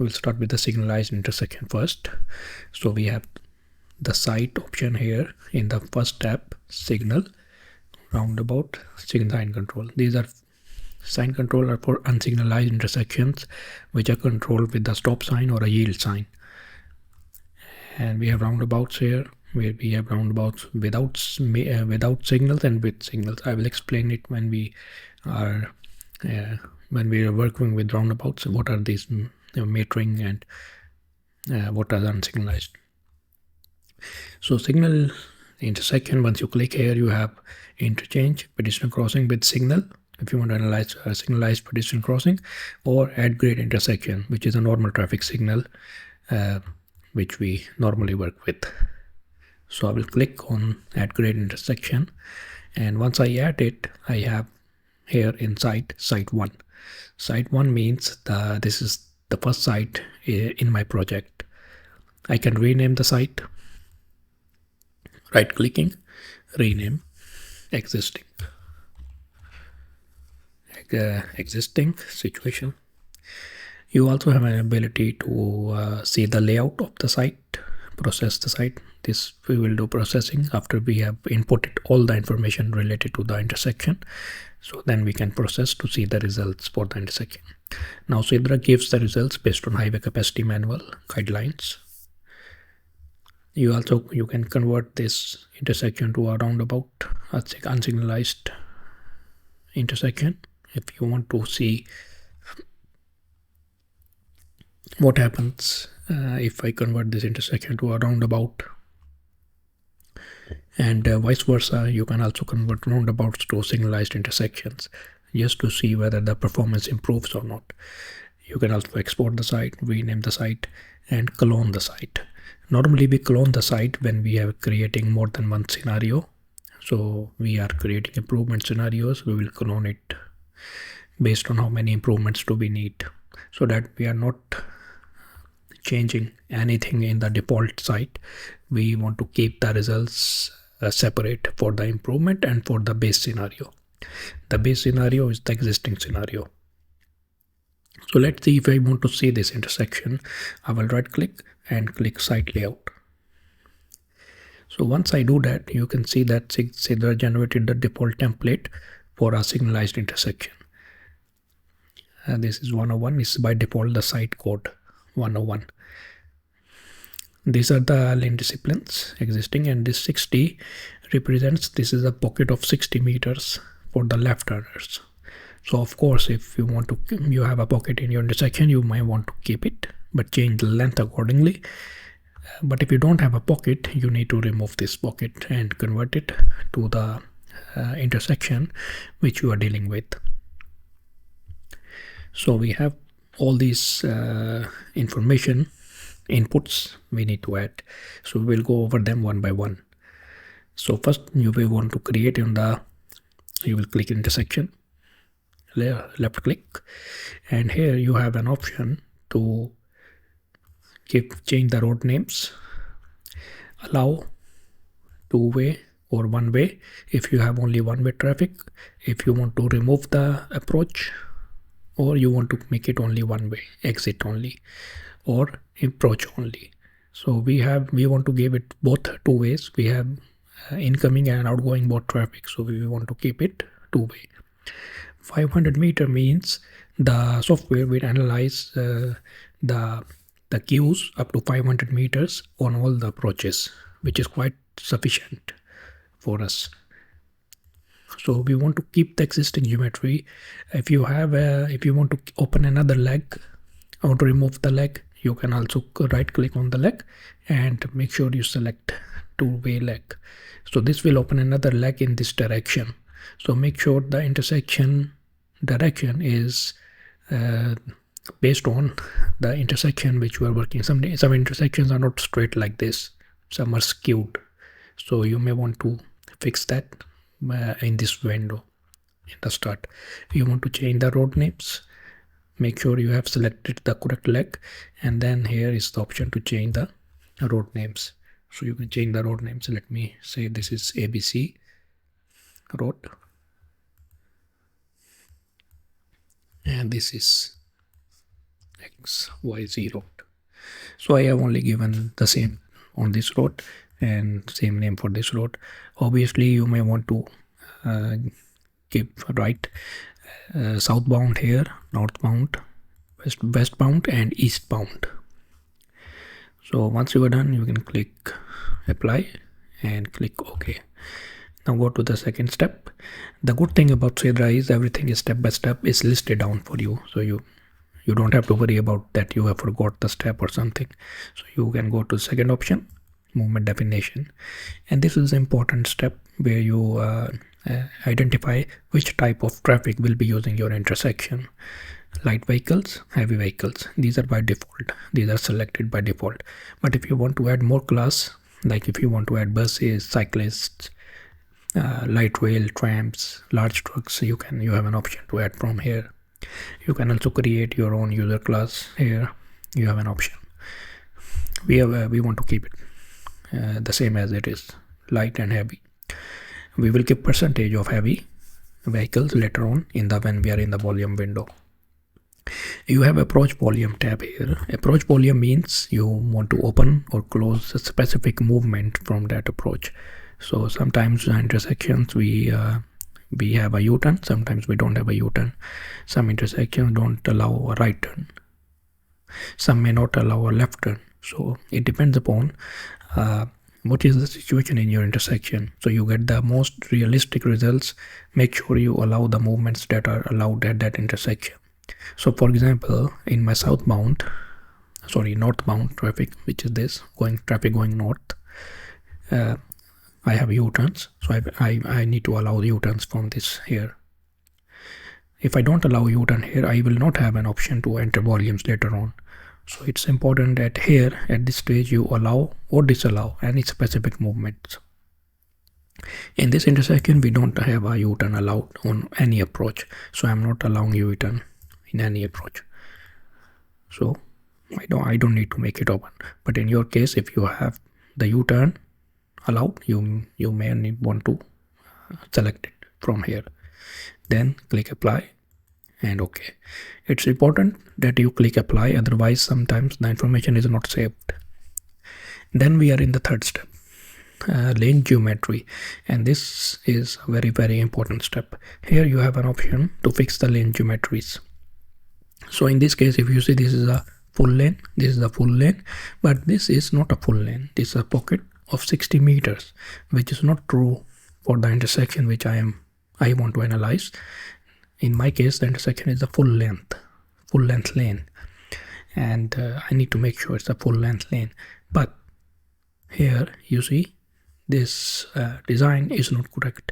we'll start with the signalized intersection first. So we have the site option here in the first tab: signal, roundabout, sign control. These are sign control are for unsignalized intersections which are controlled with the stop sign or a yield sign. And we have roundabouts here, where we have roundabouts without signals and with signals. I will explain it when we are working with roundabouts. What are these metering and what are unsignalized? So signal intersection, once you click here, you have interchange, pedestrian crossing with signal, if you want to analyze a signalized pedestrian crossing, or add grade intersection, which is a normal traffic signal which we normally work with. So I will click on add grade intersection, and once I add it, I have here inside site 1. Site 1 means this is the first site in my project. I can rename the site, right clicking, rename, existing situation. You also have an ability to see the layout of the site, process the site. This we will do processing after we have inputted all the information related to the intersection. So then we can process to see the results for the intersection. Now SIDRA gives the results based on highway capacity manual guidelines. You can convert this intersection to a roundabout, a unsignalized intersection. If you want to see what happens if I convert this intersection to a roundabout, and vice versa, you can also convert roundabouts to signalized intersections just to see whether the performance improves or not. You can also export the site, rename the site, and clone the site. Normally we clone the site when we are creating more than one scenario. So we are creating improvement scenarios, we will clone it based on how many improvements do we need, so that we are not changing anything in the default site. We want to keep the results separate for the improvement and for the base scenario. The base scenario is the existing scenario. So let's see if I want to see this intersection. I will right click and click site layout. So once I do that, you can see that SIDRA generated the default template for a signalized intersection. This is 101, is by default the site code 101. These are the lane disciplines existing, and this 60 represents this is a pocket of 60 meters for the left turners. So of course, if you want to, you have a pocket in your intersection, you might want to keep it, but change the length accordingly. But if you don't have a pocket, you need to remove this pocket and convert it to the intersection which you are dealing with. So we have all these information inputs we need to add. So we'll go over them one by one. So first you will want to create you will click intersection, left click, and here you have an option to change the road names, allow two-way or one-way if you have only one-way traffic, if you want to remove the approach, or you want to make it only one way, exit only, or approach only. So we want to give it both two ways. We have incoming and outgoing both traffic, so we want to keep it two-way. 500 meter means the software will analyze the queues up to 500 meters on all the approaches, which is quite sufficient for us. So we want to keep the existing geometry. If you want to open another leg or to remove the leg, you can also right click on the leg and make sure you select two-way leg. So this will open another leg in this direction. So make sure the intersection direction is based on the intersection which you are working. Some intersections are not straight like this, some are skewed. So you may want to fix that in this window in the start. You want to change the road names, make sure you have selected the correct leg, and then here is the option to change the road names. So you can change the road names. Let me say this is ABC road, and this is XYZ road. So I have only given the same on this road and same name for this road. Obviously you may want to give right southbound here, northbound, westbound and eastbound. So once you are done, you can click apply and click OK. Now go to the second step. The good thing about SIDRA is everything is step by step is listed down for you, so you don't have to worry about that you have forgot the step or something. So you can go to second option, movement definition, and this is an important step where you identify which type of traffic will be using your intersection. Light vehicles, heavy vehicles, these are by default, these are selected by default. But if you want to add more class, like if you want to add buses, cyclists, light rail, trams, large trucks, you have an option to add from here. You can also create your own user class here. You have an option. We want to keep it the same as it is, light and heavy. We will give percentage of heavy vehicles later on when we are in the volume window. You have approach volume tab here. Approach volume means you want to open or close a specific movement from that approach. So sometimes intersections we have a U-turn, sometimes we don't have a U-turn. Some intersections don't allow a right turn. Some may not allow a left turn. So it depends upon what is the situation in your intersection. So you get the most realistic results. Make sure you allow the movements that are allowed at that intersection. So for example, in my northbound traffic, which is this traffic going north, I have U-turns, so I need to allow U-turns from this here. If I don't allow U-turn here, I will not have an option to enter volumes later on. So it's important that here at this stage you allow or disallow any specific movements. In this intersection we don't have a U-turn allowed on any approach, so I'm not allowing U-turn in any approach. So I don't need to make it open. But in your case, if you have the U-turn allowed, you may want to select it from here. Then click apply and OK. It's important that you click apply, otherwise sometimes the information is not saved. Then we are in the third step, lane geometry, and this is a very important step. Here you have an option to fix the lane geometries. So in this case, if you see, this is a full lane, this is a full lane, but this is not a full lane. This is a pocket of 60 meters, which is not true for the intersection which I want to analyze. In my case, the intersection is a full length lane, and I need to make sure it's a full length lane. But here you see this design is not correct.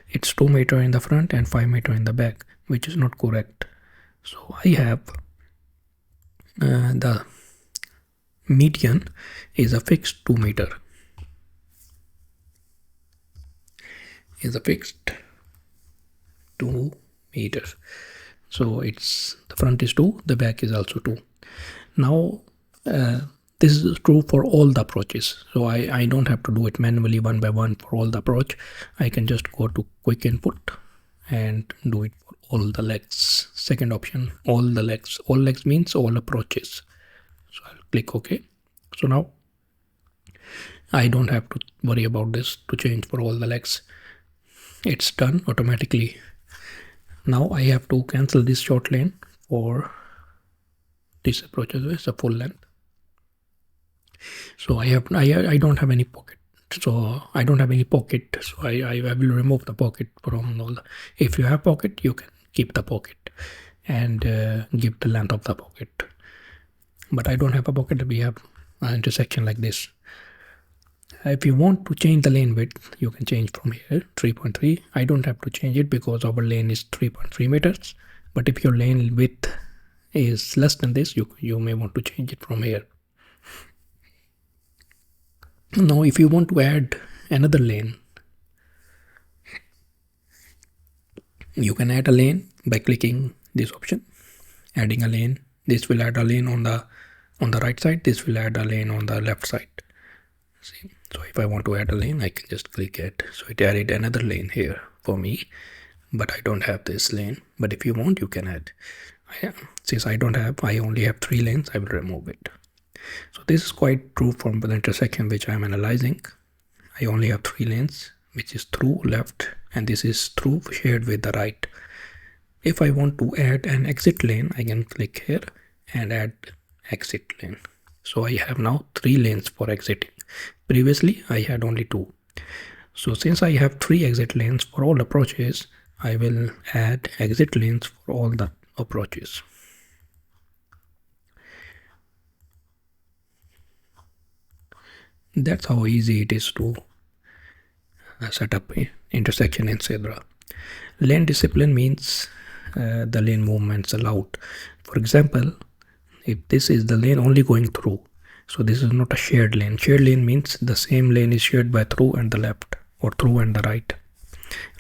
It's 2 meters in the front and 5 meters in the back, which is not correct. So I have the median is a fixed 2 meters. Is a fixed 2 meters. So it's the front is 2, the back is also 2. Now this is true for all the approaches. So I don't have to do it manually one by one for all the approach. I can just go to quick input and do it for all the legs. Second option, all the legs. All legs means all approaches. So I'll click OK. So now I don't have to worry about this to change for all the legs. It's done automatically. Now I have to cancel this short lane for this approach as well. It's a full length. So I don't have any pocket. So I don't have any pocket. So I will remove the pocket from all. If you have pocket, you can keep the pocket and give the length of the pocket. But I don't have a pocket. We have an intersection like this. If you want to change the lane width, you can change from here 3.3. I don't have to change it because our lane is 3.3 meters. But if your lane width is less than this, you may want to change it from here. Now if you want to add another lane, you can add a lane by clicking this option, adding a lane. This will add a lane on the right side. This will add a lane on the left side. See, so if I want to add a lane, I can just click it. So it added another lane here for me, but I don't have this lane. But if you want, you can add. Since I only have 3 lanes, I will remove it. So this is quite true from the intersection which I am analyzing. I only have 3 lanes, which is through left, and this is through shared with the right. If I want to add an exit lane, I can click here and add exit lane. So I have now 3 lanes for exiting. Previously I had only 2. So since I have 3 exit lanes for all approaches, I will add exit lanes for all the approaches. That's how easy it is to set up an intersection in SIDRA. Lane discipline means the lane movements allowed. For example, if this is the lane only going through, so this is not a shared lane. Shared lane means the same lane is shared by through and the left, or through and the right,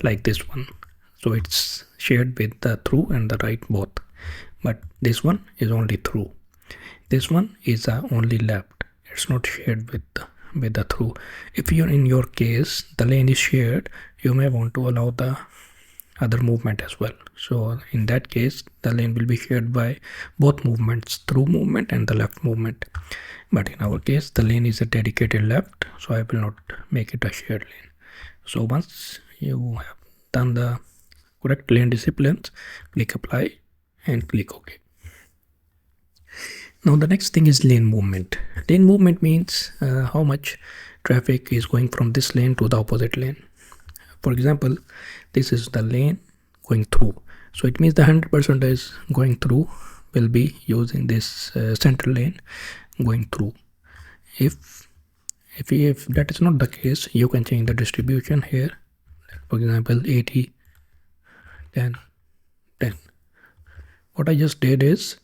like this one. So it's shared with the through and the right both, but this one is only through. This one is only left. It's not shared with the through. If you're in your case the lane is shared, you may want to allow the other movement as well. So in that case the lane will be shared by both movements, through movement and the left movement. But in our case the lane is a dedicated left, so I will not make it a shared lane. So once you have done the correct lane disciplines, click apply and click OK. Now the next thing is lane movement. Lane movement means how much traffic is going from this lane to the opposite lane. For example, this is the lane going through, so it means the 100% is going through will be using this center lane going through. If that is not the case, you can change the distribution here. For example, 80, 10, 10. What I just did is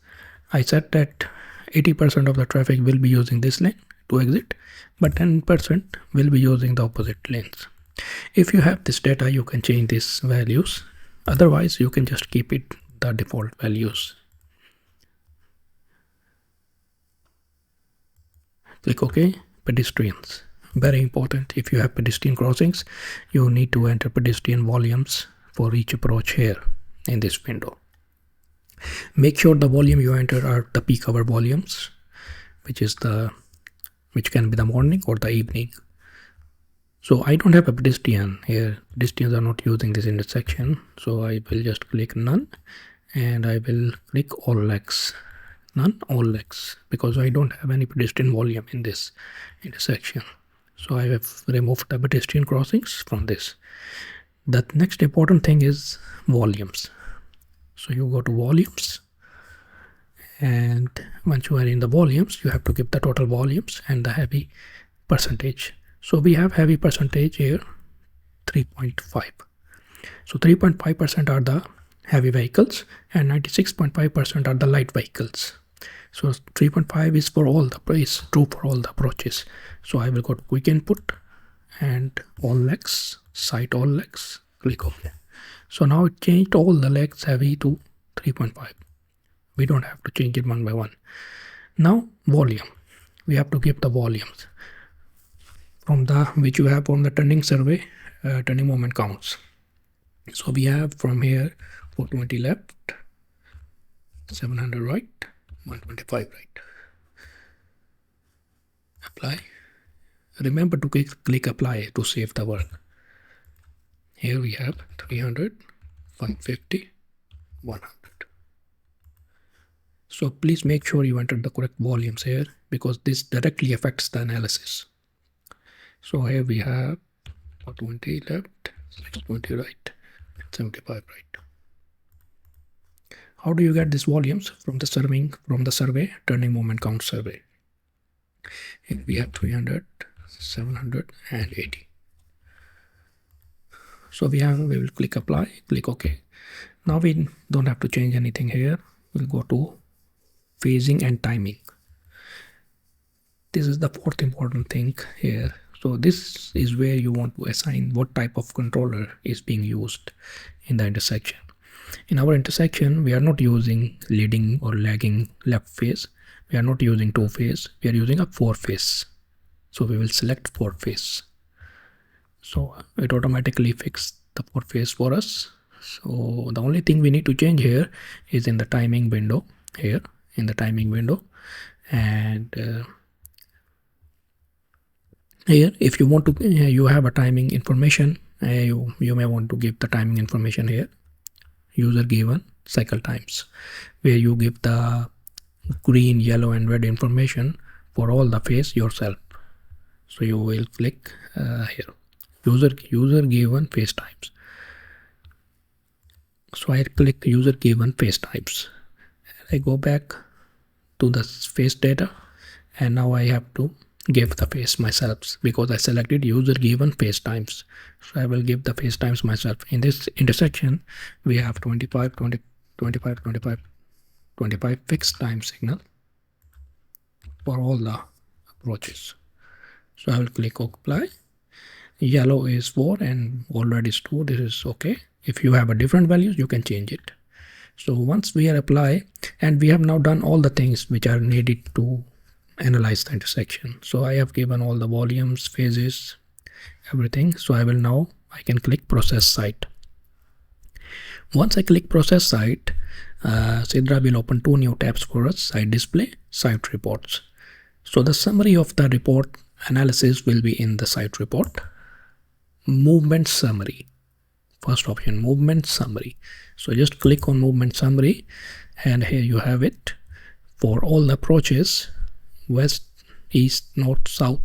I said that 80% of the traffic will be using this lane to exit, but 10% will be using the opposite lanes. If you have this data, you can change these values. Otherwise, you can just keep it the default values. Click OK. Pedestrians. Very important. If you have pedestrian crossings, you need to enter pedestrian volumes for each approach here in this window. Make sure the volume you enter are the peak hour volumes, which can be the morning or the evening. So I don't have a pedestrian here. Pedestrians are not using this intersection. So I will just click none and I will click all legs. None, all legs, because I don't have any pedestrian volume in this intersection. So I have removed the pedestrian crossings from this. The next important thing is volumes. So you go to volumes, and once you are in the volumes, you have to give the total volumes and the heavy percentage. So we have heavy percentage here 3.5. So 3.5% are the heavy vehicles and 96.5% are the light vehicles. So 3.5 is for all the is true for all the approaches. So I will go to quick input and all legs, cite all legs, click OK. So now it changed all the legs heavy to 3.5. We don't have to change it one by one. Now volume. We have to give the volumes from which you have from the turning survey, turning moment counts. So we have from here 420 left, 700 right, 125 right. Apply. Remember to click apply to save the work. Here we have 300, 150, 100. So please make sure you enter the correct volumes here, because this directly affects the analysis. So here we have 420 left, 620 right, 75 right. How do you get these volumes? From the survey, turning moment count survey. Here we have 300, 700 and 80. So we will click apply, click OK. Now we don't have to change anything here. We'll go to phasing and timing. This is the fourth important thing here. So this is where you want to assign what type of controller is being used in the intersection. In our intersection, we are not using leading or lagging left phase. We are not using 2-phase. We are using a 4-phase. So we will select 4-phase. So it automatically fixes the 4-phase for us. So the only thing we need to change here is in the timing window, here in the timing window, and here if you want to you have a timing information, you may want to give the timing information here, user given cycle times, where you give the green, yellow and red information for all the phase yourself. So you will click here, user given phase times. So I click user given phase times, and I go back to the phase data, and now I have to give the phase myself because I selected user given phase times. So I will give the phase times myself. In this intersection we have 25, 20, 25, 25, 25 fixed time signal for all the approaches. So I will click apply. Yellow is 4 and red is 2. This is okay. If you have a different values, you can change it. So once we are apply, and we have now done all the things which are needed to analyze the intersection. So I have given all the volumes, phases, everything. So I can click process site. Once I click process site, SIDRA will open 2 new tabs for us: site display, site reports. So the summary of the report analysis will be in the site report. Movement summary, first option, movement summary. So just click on movement summary, and here you have it for all the approaches, west, east, north, south.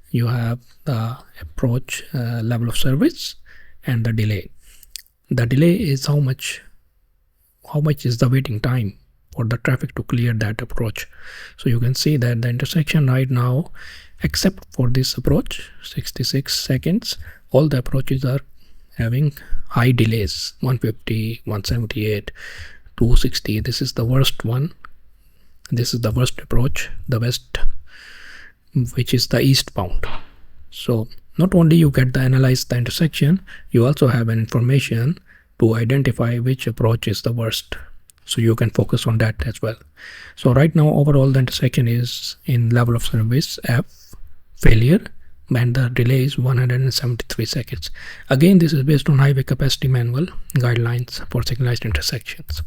You have the approach level of service and the delay. The delay is how much is the waiting time for the traffic to clear that approach. So you can see that the intersection right now, except for this approach, 66 seconds, all the approaches are having high delays, 150, 178, 260. This is the worst one. This is the worst approach, the west, which is the eastbound. So not only you get the analyze the intersection, you also have an information to identify which approach is the worst. So you can focus on that as well. So right now overall the intersection is in level of service F, failure, and the delay is 173 seconds. Again, this is based on highway capacity manual guidelines for signalized intersections.